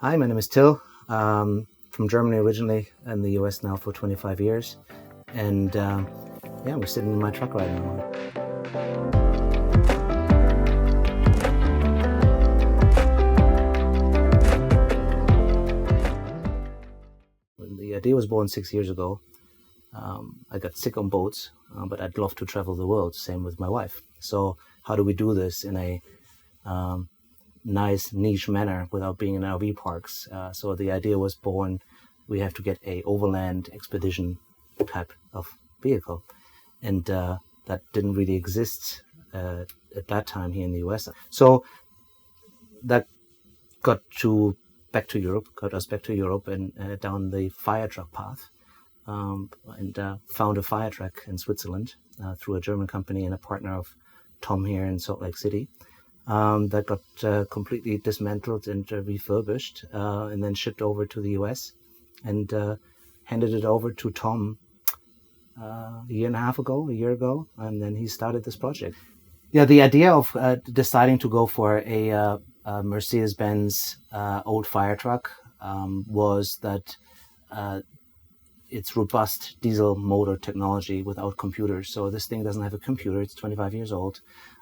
Hi, my name is Till. From Germany originally, in the US now for 25 years. And yeah, we're sitting in my truck right now. When the idea was born 6 years ago, I got sick on boats, but I'd love to travel the world, same with my wife. So how do we do this in a nice niche manner without being in RV parks? So the idea was born, we have to get a overland expedition type of vehicle. And that didn't really exist at that time here in the US. So that got us back to Europe and down the fire truck path. And found a fire truck in Switzerland through a German company and a partner of Tom here in Salt Lake City. That got completely dismantled and refurbished and then shipped over to the US and handed it over to Tom a year ago, and then he started this project. Yeah, the idea of deciding to go for a Mercedes-Benz old fire truck was that it's robust diesel motor technology without computers. So this thing doesn't have a computer. It's 25 years old,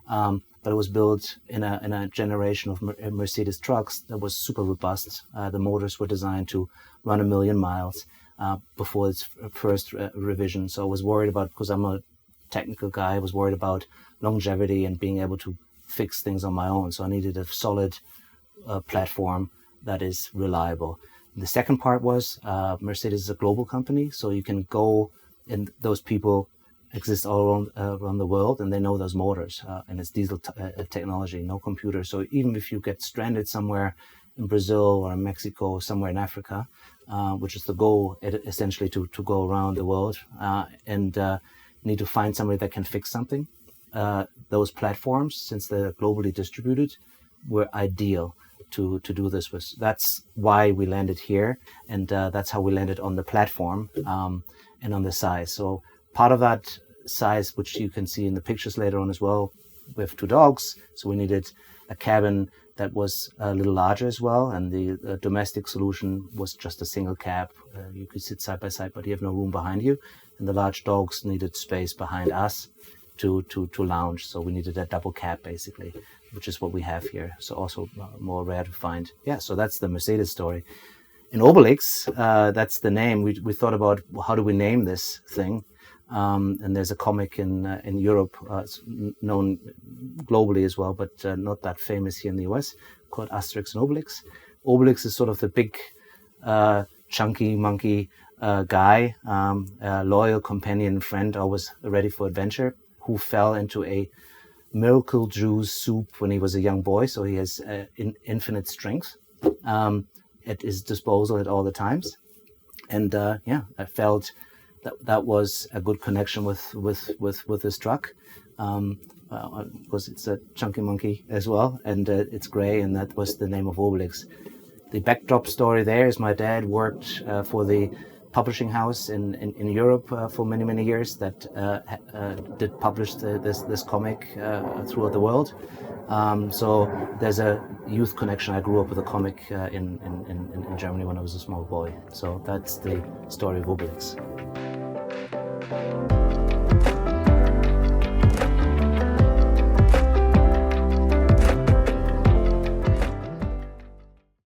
but it was built in a generation of Mercedes trucks that was super robust. The motors were designed to run 1 million miles before its first revision. So I was worried about, because I'm a technical guy, I was worried about longevity and being able to fix things on my own. So I needed a solid platform that is reliable. The second part was Mercedes is a global company, so you can go, and those people exist all around the world, and they know those motors, and it's diesel technology, no computer. So even if you get stranded somewhere in Brazil or in Mexico, somewhere in Africa, which is the goal essentially to go around the world, and need to find somebody that can fix something, those platforms, since they're globally distributed, were ideal to do this with. That's why we landed here, and that's how we landed on the platform and on the size. So part of that size, which you can see in the pictures later on as well, we have 2 dogs, so we needed a cabin that was a little larger as well, and the domestic solution was just a single cab. You could sit side by side, but you have no room behind you, and the large dogs needed space behind us to lounge, so we needed a double cab basically, which is what we have here. So also more rare to find. Yeah, so that's the Mercedes story. In Obelix, that's the name. We thought about, how do we name this thing? And there's a comic in Europe, known globally as well, but not that famous here in the US, called Asterix and Obelix. Obelix is sort of the big, chunky monkey guy, loyal companion, friend, always ready for adventure, who fell into a miracle juice soup when he was a young boy. So he has infinite strength at his disposal at all the times. And yeah, I felt that was a good connection with this truck, because it's a chunky monkey as well, and it's gray, and that was the name of Obelix. The backdrop story there is my dad worked for the publishing house in Europe for many years that did publish this comic throughout the world. So there's a youth connection. I grew up with a comic in Germany when I was a small boy. So that's the story of Obelix.